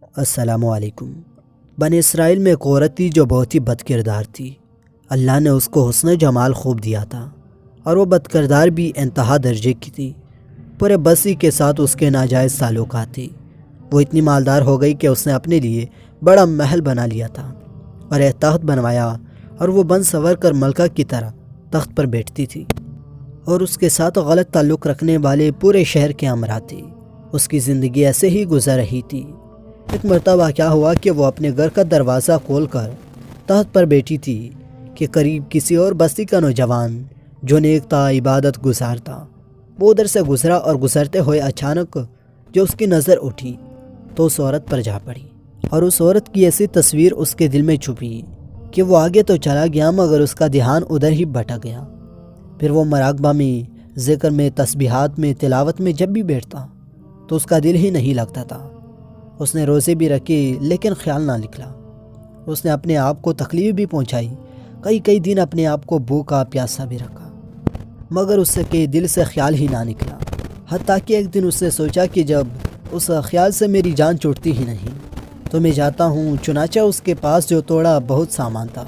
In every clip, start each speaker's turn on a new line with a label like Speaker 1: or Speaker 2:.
Speaker 1: السلام علیکم۔ بنی اسرائیل میں ایک عورت تھی جو بہت ہی بد کردار تھی۔ اللہ نے اس کو حسن جمال خوب دیا تھا اور وہ بد کردار بھی انتہا درجے کی تھی۔ پورے بستی کے ساتھ اس کے ناجائز تعلقات تھے۔ وہ اتنی مالدار ہو گئی کہ اس نے اپنے لیے بڑا محل بنا لیا تھا اور ایک تخت بنوایا، اور وہ بن سنور کر ملکہ کی طرح تخت پر بیٹھتی تھی، اور اس کے ساتھ غلط تعلق رکھنے والے پورے شہر کے امراء تھے۔ اس کی زندگی ایسے ہی گزر رہی تھی۔ ایک مرتبہ کیا ہوا کہ وہ اپنے گھر کا دروازہ کھول کر تخت پر بیٹھی تھی کہ قریب کسی اور بستی کا نوجوان جو نیک تھا، عبادت گزار تھا، وہ ادھر سے گزرا، اور گزرتے ہوئے اچانک جو اس کی نظر اٹھی تو اس عورت پر جا پڑی، اور اس عورت کی ایسی تصویر اس کے دل میں چھپی کہ وہ آگے تو چلا گیا مگر اس کا دھیان ادھر ہی بھٹک گیا۔ پھر وہ مراقبہ میں، ذکر میں، تسبیحات میں، تلاوت میں جب بھی بیٹھتا تو اس کا دل ہی نہیں لگتا تھا۔ اس نے روزے بھی رکھے لیکن خیال نہ نکلا۔ اس نے اپنے آپ کو تکلیف بھی پہنچائی، کئی دن اپنے آپ کو بھوکا پیاسا بھی رکھا، مگر اس کے دل سے خیال ہی نہ نکلا۔ حتیٰ کہ ایک دن اس نے سوچا کہ جب اس خیال سے میری جان چھوٹتی ہی نہیں تو میں جاتا ہوں۔ چنانچہ اس کے پاس جو توڑا بہت سامان تھا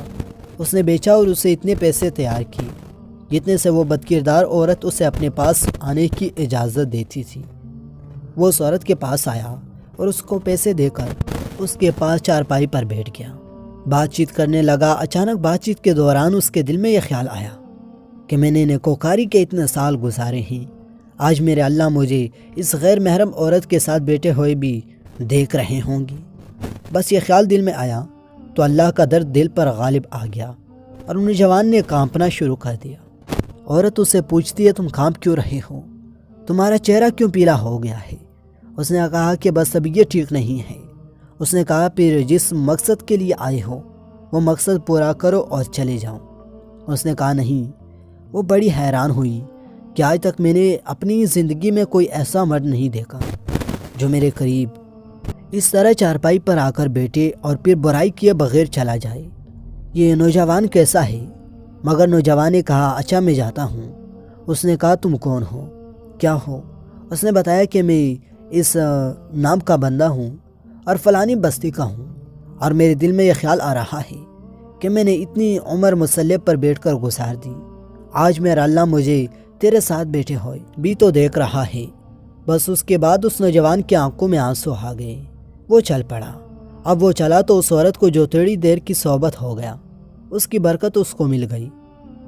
Speaker 1: اس نے بیچا اور اسے اتنے پیسے تیار کیے جتنے سے وہ بدکردار عورت اسے اپنے پاس آنے کی اجازت دیتی تھی۔ وہ اس عورت کے پاس آیا اور اس کو پیسے دے کر اس کے پاس چارپائی پر بیٹھ گیا، بات چیت کرنے لگا۔ اچانک بات چیت کے دوران اس کے دل میں یہ خیال آیا کہ میں نے نیکوکاری کے اتنے سال گزارے ہیں، آج میرے اللہ مجھے اس غیر محرم عورت کے ساتھ بیٹھے ہوئے بھی دیکھ رہے ہوں گے۔ بس یہ خیال دل میں آیا تو اللہ کا درد دل پر غالب آ گیا اور نوجوان نے کانپنا شروع کر دیا۔ عورت اسے پوچھتی ہے، تم کانپ کیوں رہے ہو؟ تمہارا چہرہ کیوں پیلا ہو گیا ہے؟ اس نے کہا کہ بس اب یہ ٹھیک نہیں ہے۔ اس نے کہا پھر جس مقصد کے لیے آئے ہو وہ مقصد پورا کرو اور چلے جاؤ۔ اس نے کہا نہیں۔ وہ بڑی حیران ہوئی کہ آج تک میں نے اپنی زندگی میں کوئی ایسا مرد نہیں دیکھا جو میرے قریب اس طرح چارپائی پر آ کر بیٹھے اور پھر برائی کیے بغیر چلا جائے۔ یہ نوجوان کیسا ہے؟ مگر نوجوان نے کہا اچھا میں جاتا ہوں۔ اس نے کہا تم کون ہو، کیا ہو؟ اس نے بتایا کہ میں اس نام کا بندہ ہوں اور فلانی بستی کا ہوں، اور میرے دل میں یہ خیال آ رہا ہے کہ میں نے اتنی عمر مصلب پر بیٹھ کر گزار دی، آج میرا اللہ مجھے تیرے ساتھ بیٹھے ہوئے بھی تو دیکھ رہا ہے۔ بس اس کے بعد اس نوجوان کی آنکھوں میں آنسو آ گئے۔ وہ چل پڑا۔ اب وہ چلا تو اس عورت کو جو تھوڑی دیر کی صحبت ہو گیا اس کی برکت اس کو مل گئی۔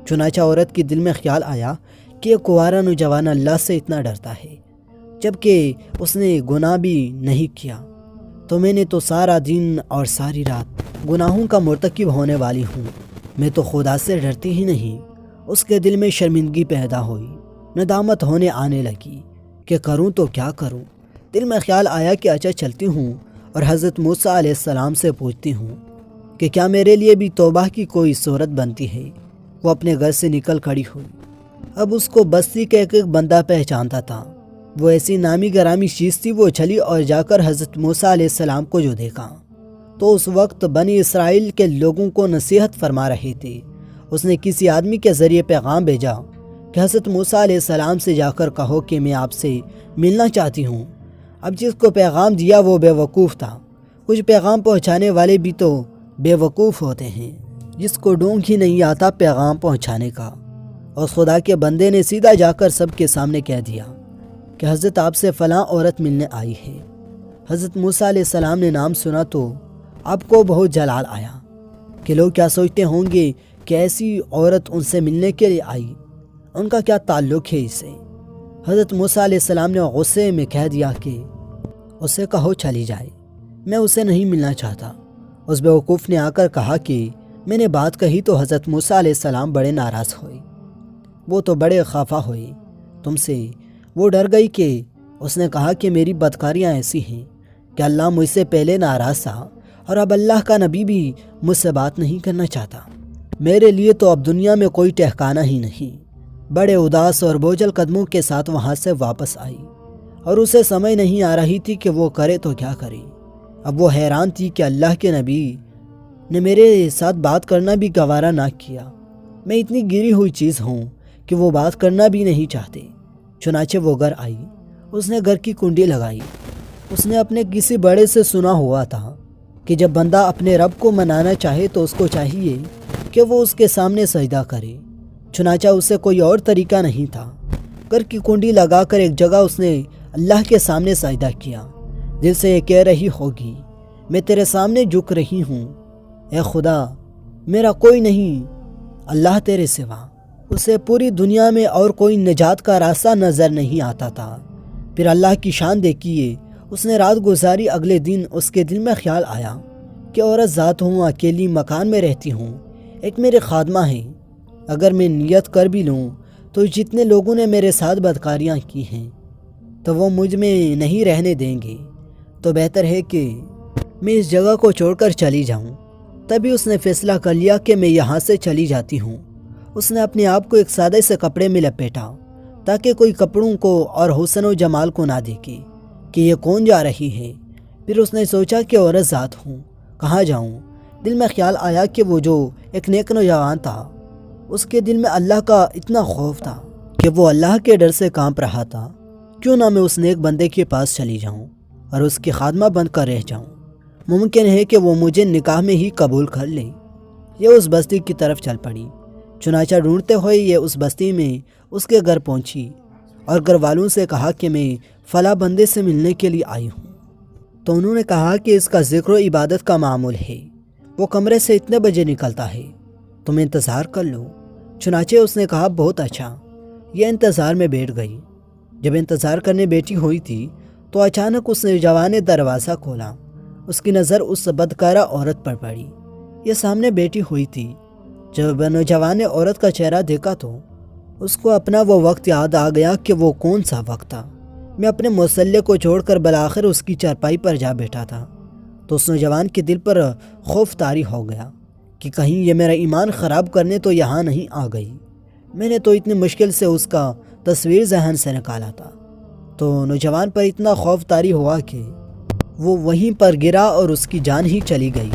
Speaker 1: چنانچہ عورت کے دل میں خیال آیا کہ یہ کنوارا نوجوان اللہ سے اتنا ڈرتا ہے جبکہ اس نے گناہ بھی نہیں کیا، تو میں نے تو سارا دن اور ساری رات گناہوں کا مرتکب ہونے والی ہوں، میں تو خدا سے ڈرتی ہی نہیں۔ اس کے دل میں شرمندگی پیدا ہوئی، ندامت ہونے آنے لگی کہ کروں تو کیا کروں۔ دل میں خیال آیا کہ اچھا چلتی ہوں اور حضرت موسیٰ علیہ السلام سے پوچھتی ہوں کہ کیا میرے لیے بھی توبہ کی کوئی صورت بنتی ہے۔ وہ اپنے گھر سے نکل کھڑی ہوئی۔ اب اس کو بستی کا ایک بندہ پہچانتا تھا۔ وہ ایسی نامی گرامی چیز تھی۔ وہ چلی اور جا کر حضرت موسیٰ علیہ السلام کو جو دیکھا تو اس وقت بنی اسرائیل کے لوگوں کو نصیحت فرما رہے تھے۔ اس نے کسی آدمی کے ذریعے پیغام بھیجا کہ حضرت موسیٰ علیہ السلام سے جا کر کہو کہ میں آپ سے ملنا چاہتی ہوں۔ اب جس کو پیغام دیا وہ بے وقوف تھا۔ کچھ پیغام پہنچانے والے بھی تو بے وقوف ہوتے ہیں، جس کو ڈھونگ ہی نہیں آتا پیغام پہنچانے کا۔ اور خدا کے بندے نے سیدھا جا کر سب کے سامنے کہہ دیا کہ حضرت آپ سے فلاں عورت ملنے آئی ہے۔ حضرت موسیٰ علیہ السلام نے نام سنا تو آپ کو بہت جلال آیا کہ لوگ کیا سوچتے ہوں گے کہ ایسی عورت ان سے ملنے کے لیے آئی، ان کا کیا تعلق ہے اس سے۔ حضرت موسیٰ علیہ السلام نے غصے میں کہہ دیا کہ اسے کہو چلی جائے، میں اسے نہیں ملنا چاہتا۔ اس بیوقوف نے آ کر کہا کہ میں نے بات کہی تو حضرت موسیٰ علیہ السلام بڑے ناراض ہوئے، وہ تو بڑے خفا ہوئے تم سے۔ وہ ڈر گئی کہ اس نے کہا کہ میری بدکاریاں ایسی ہیں کہ اللہ مجھ سے پہلے ناراض تھا اور اب اللہ کا نبی بھی مجھ سے بات نہیں کرنا چاہتا، میرے لیے تو اب دنیا میں کوئی ٹھکانہ ہی نہیں۔ بڑے اداس اور بوجھل قدموں کے ساتھ وہاں سے واپس آئی اور اسے سمجھ نہیں آ رہی تھی کہ وہ کرے تو کیا کرے۔ اب وہ حیران تھی کہ اللہ کے نبی نے میرے ساتھ بات کرنا بھی گوارا نہ کیا، میں اتنی گری ہوئی چیز ہوں کہ وہ بات کرنا بھی نہیں چاہتے۔ چنانچہ وہ گھر آئی، اس نے گھر کی کنڈی لگائی اس نے اپنے کسی بڑے سے سنا ہوا تھا کہ جب بندہ اپنے رب کو منانا چاہے تو اس کو چاہیے کہ وہ اس کے سامنے سجدہ کرے۔ چنانچہ اسے کوئی اور طریقہ نہیں تھا۔ گھر کی کنڈی لگا کر ایک جگہ اس نے اللہ کے سامنے سجدہ کیا، دل سے یہ کہہ رہی ہوگی، میں تیرے سامنے جھک رہی ہوں، اے خدا میرا کوئی نہیں اللہ تیرے سوا۔ اسے پوری دنیا میں اور کوئی نجات کا راستہ نظر نہیں آتا تھا۔ پھر اللہ کی شان دیکھیے، اس نے رات گزاری۔ اگلے دن اس کے دل میں خیال آیا کہ عورت ذات ہوں، اکیلی مکان میں رہتی ہوں، ایک میرے خادمہ ہیں، اگر میں نیت کر بھی لوں تو جتنے لوگوں نے میرے ساتھ بدکاریاں کی ہیں تو وہ مجھ میں نہیں رہنے دیں گے، تو بہتر ہے کہ میں اس جگہ کو چھوڑ کر چلی جاؤں۔ تبھی اس نے فیصلہ کر لیا کہ میں یہاں سے چلی جاتی ہوں۔ اس نے اپنے آپ کو ایک سادے سے کپڑے میں لپیٹا تاکہ کوئی کپڑوں کو اور حسن و جمال کو نہ دیکھے کہ یہ کون جا رہی ہے۔ پھر اس نے سوچا کہ عورت ذات ہوں، کہاں جاؤں؟ دل میں خیال آیا کہ وہ جو ایک نیک نوجوان تھا، اس کے دل میں اللہ کا اتنا خوف تھا کہ وہ اللہ کے ڈر سے کانپ رہا تھا۔ کیوں نہ میں اس نیک بندے کے پاس چلی جاؤں اور اس کی خادمہ بن کر رہ جاؤں، ممکن ہے کہ وہ مجھے نکاح میں ہی قبول کر لے۔ یہ اس بستی کی طرف چل پڑی۔ چنانچہ ڈھونڈتے ہوئے یہ اس بستی میں اس کے گھر پہنچی اور گھر والوں سے کہا کہ میں فلاں بندے سے ملنے کے لیے آئی ہوں۔ تو انہوں نے کہا کہ اس کا ذکر و عبادت کا معمول ہے، وہ کمرے سے اتنے بجے نکلتا ہے، تم انتظار کر لو۔ چنانچہ اس نے کہا بہت اچھا۔ یہ انتظار میں بیٹھ گئی۔ جب انتظار کرنے بیٹھی ہوئی تھی تو اچانک اس نوجوان نے دروازہ کھولا۔ اس کی نظر اس بدکارہ عورت پر پڑی۔ یہ سامنے بیٹھی ہوئی تھی۔ جب نوجوان نے عورت کا چہرہ دیکھا تو اس کو اپنا وہ وقت یاد آ گیا کہ وہ کون سا وقت تھا۔ میں اپنے مسلح کو چھوڑ کر بالآخر اس کی چارپائی پر جا بیٹھا تھا تو اس نوجوان کے دل پر خوف طاری ہو گیا کہ کہیں یہ میرا ایمان خراب کرنے تو یہاں نہیں آ گئی۔ میں نے تو اتنی مشکل سے اس کا تصویر ذہن سے نکالا تھا۔ تو نوجوان پر اتنا خوف طاری ہوا کہ وہ وہیں پر گرا اور اس کی جان ہی چلی گئی۔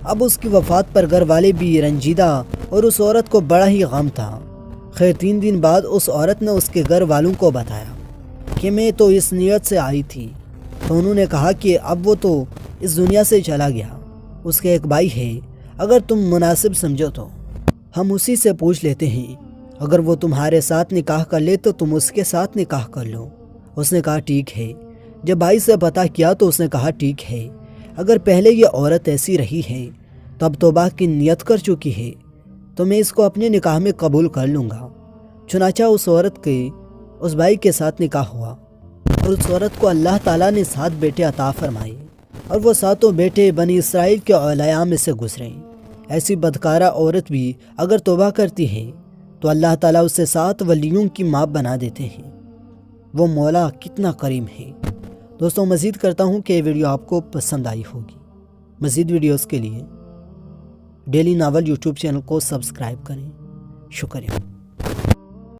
Speaker 1: اب اس کی وفات پر گھر والے بھی رنجیدہ اور اس عورت کو بڑا ہی غم تھا۔ خیر 3 دن بعد اس عورت نے اس کے گھر والوں کو بتایا کہ میں تو اس نیت سے آئی تھی، تو انہوں نے کہا کہ اب وہ تو اس دنیا سے چلا گیا، اس کے ایک بھائی ہے، اگر تم مناسب سمجھو تو ہم اسی سے پوچھ لیتے ہیں، اگر وہ تمہارے ساتھ نکاح کر لے تو تم اس کے ساتھ نکاح کر لو۔ اس نے کہا ٹھیک ہے۔ جب بھائی سے پتہ کیا تو اس نے کہا ٹھیک ہے، اگر پہلے یہ عورت ایسی رہی ہے تو اب توبہ کی نیت کر چکی ہے تو میں اس کو اپنے نکاح میں قبول کر لوں گا۔ چنانچہ اس عورت کے اس بھائی کے ساتھ نکاح ہوا اور اس عورت کو اللہ تعالیٰ نے 7 بیٹے عطا فرمائے اور وہ 7 بیٹے بنی اسرائیل کے اولیاء میں سے گزرے۔ ایسی بدکارہ عورت بھی اگر توبہ کرتی ہے تو اللہ تعالیٰ اسے 7 ولیوں کی ماں بنا دیتے ہیں۔ وہ مولا کتنا کریم ہے۔ دوستوں مزید کرتا ہوں کہ یہ ویڈیو آپ کو پسند آئی ہوگی۔ مزید ویڈیوز کے لیے ڈیلی ناول یوٹیوب چینل کو سبسکرائب کریں۔ شکریہ۔